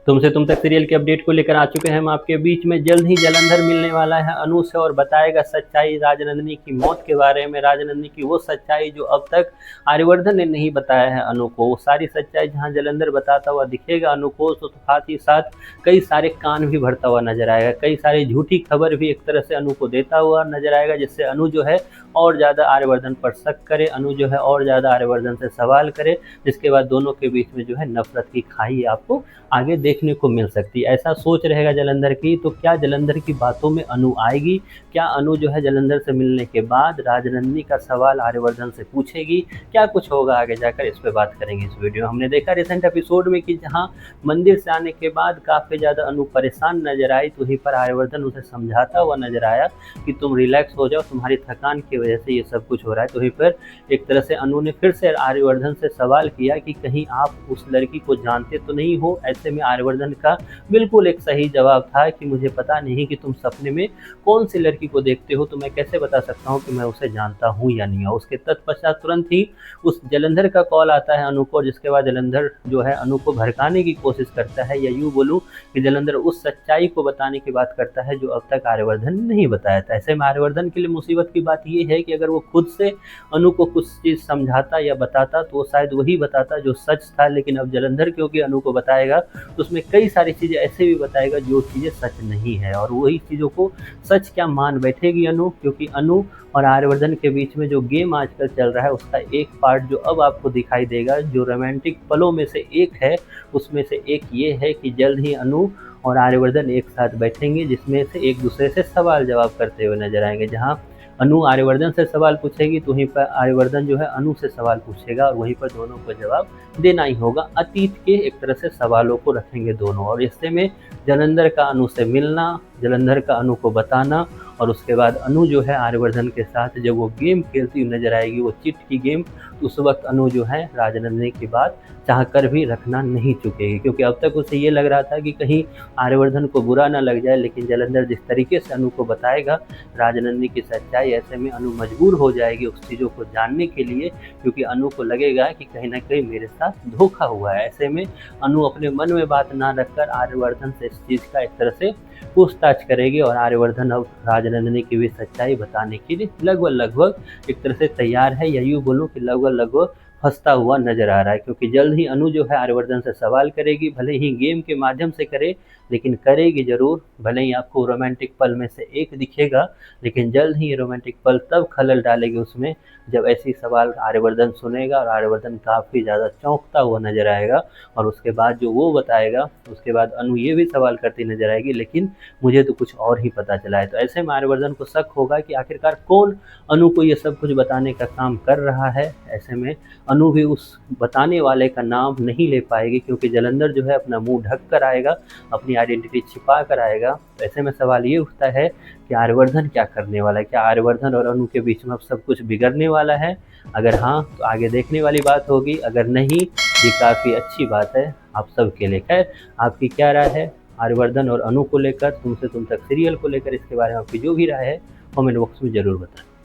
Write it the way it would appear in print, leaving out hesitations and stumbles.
तुमसे तुम तक सीरियल के अपडेट को लेकर आ चुके हैं हम आपके बीच में। जल्द ही जालंधर मिलने वाला है अनु से और बताएगा सच्चाई राजनंदिनी की मौत के बारे में। राजनंदिनी की वो सच्चाई जो अब तक आर्यवर्धन ने नहीं बताया है अनु को, वो सारी सच्चाई जहां जालंधर बताता हुआ दिखेगा अनु को, तो साथ ही साथ कई सारे कान भी भरता हुआ नजर आएगा, कई सारी झूठी खबर भी एक तरह से अनु को देता हुआ नजर आएगा, जिससे अनु जो है और ज़्यादा आर्यवर्धन पर शक करे, अनु जो है और ज़्यादा आर्यवर्धन से सवाल करे, जिसके बाद दोनों के बीच में जो है नफरत की खाई आपको आगे देखने को मिल सकती है। ऐसा सोच रहेगा जालंधर की। तो क्या जालंधर की बातों में अनु आएगी? क्या अनु जो है जालंधर से मिलने के बाद राजनंदिनी का सवाल आर्यवर्धन से पूछेगी? क्या कुछ होगा आगे जाकर, इस पर बात करेंगे इस वीडियो। हमने देखा रिसेंट एपिसोड में कि जहाँ मंदिर से आने के बाद काफ़ी ज़्यादा अनु परेशान नजर आई, तो वहीं पर आर्यवर्धन उसे समझाता हुआ नजर आया कि तुम रिलैक्स हो जाओ, तुम्हारी थकान की वजह से ये सब कुछ हो रहा है। तो वहीं पर एक तरह से अनु ने फिर से आर्यवर्धन से सवाल किया कि कहीं आप उस लड़की को जानते तो नहीं हो। ऐसे में आर्यवर्धन का बिल्कुल एक सही जवाब था कि मुझे पता नहीं कि तुम सपने में कौन सी लड़की को देखते हो, तो मैं कैसे बता सकता हूँ कि मैं उसे जानता हूँ या नहीं। उसके तत्पश्चात तुरंत ही उस जालंधर का कॉल आता है अनु को, जिसके बाद जालंधर जो है अनु को भड़काने की कोशिश करता है, या यूँ बोलूँ कि जालंधर उस सच्चाई को बताने की बात करता है जो अब तक आर्यवर्धन ने नहीं बताया था। ऐसे में आर्यवर्धन के लिए मुसीबत की बात यह है कि अगर वो खुद से अनु को कुछ चीज़ समझाता या बताता तो वो शायद वही बताता जो सच था, लेकिन अब जालंधर क्योंकि अनु को बताएगा तो उसमें कई सारी चीज़ें ऐसे भी बताएगा जो चीज़ें सच नहीं है, और वही चीज़ों को सच क्या मान बैठेगी अनु, क्योंकि अनु और आर्यवर्धन के बीच में जो गेम आजकल चल रहा है उसका एक पार्ट जो अब आपको दिखाई देगा, जो रोमांटिक पलों में से एक है, उसमें से एक ये है कि जल्द ही अनु और आर्यवर्धन एक साथ बैठेंगे, जिसमें से एक दूसरे से सवाल जवाब करते हुए नजर आएंगे। जहाँ अनु आर्यवर्धन से सवाल पूछेगी तो वहीं पर आर्यवर्धन जो है अनु से सवाल पूछेगा, और वहीं पर दोनों को जवाब देना ही होगा। अतीत के एक तरह से सवालों को रखेंगे दोनों, और इससे में जालंधर का अनु से मिलना, जालंधर का अनु को बताना, और उसके बाद अनु जो है आर्यवर्धन के साथ जब वो गेम खेलती हुई नजर आएगी, वो चिट की गेम, तो उस वक्त अनु जो है राजनंदिनी की बात चाहकर भी रखना नहीं चुकेगी, क्योंकि अब तक उसे ये लग रहा था कि कहीं आर्यवर्धन को बुरा ना लग जाए। लेकिन जालंधर जिस तरीके से अनु को बताएगा राजनंदिनी की सच्चाई, ऐसे में अनु मजबूर हो जाएगी उस चीज़ों को जानने के लिए, क्योंकि अनु को लगेगा कि कहीं ना कहीं मेरे साथ धोखा हुआ है। ऐसे में अनु अपने मन में बात ना रखकर आर्यवर्धन से इस चीज़ का एक तरह से पूछताछ करेगी, और आर्यवर्धन अब राजनंदिनी की भी सच्चाई बताने के लिए लगभग एक तरह से तैयार है, या यूँ बोलूँ कि लगभग फंसता हुआ नजर आ रहा है, क्योंकि जल्द ही अनु जो है आर्यवर्धन से सवाल करेगी, भले ही गेम के माध्यम से करे, लेकिन करेगी जरूर। भले ही आपको रोमांटिक पल में से एक दिखेगा, लेकिन जल्द ही ये रोमांटिक पल तब खलल डालेगी उसमें जब ऐसी सवाल आर्यवर्धन सुनेगा, और आर्यवर्धन काफ़ी ज़्यादा चौंकता हुआ नजर आएगा। और उसके बाद जो वो बताएगा, उसके बाद अनु ये भी सवाल करती नजर आएगी, लेकिन मुझे तो कुछ और ही पता चला है। तो ऐसे में आर्यवर्धन को शक होगा कि आखिरकार कौन अनु को ये सब कुछ बताने का काम कर रहा है। ऐसे में अनु भी उस बताने वाले का नाम नहीं ले पाएगी, क्योंकि जालंधर जो है अपना मुंह ढक कर आएगा, अपनी आइडेंटिटी छिपा कर आएगा। ऐसे में सवाल ये उठता है कि आर्यवर्धन क्या करने वाला है? क्या आर्यवर्धन और अनु के बीच में अब सब कुछ बिगड़ने वाला है? अगर हाँ तो आगे देखने वाली बात होगी, अगर नहीं ये काफ़ी अच्छी बात है आप सबके लिए। खैर, आपकी क्या राय है आर्यवर्धन और अनु को लेकर, तुमसे तुम तक सीरियल को लेकर? इसके बारे में आपकी जो भी राय है कमेंट बॉक्स में ज़रूर बताएं।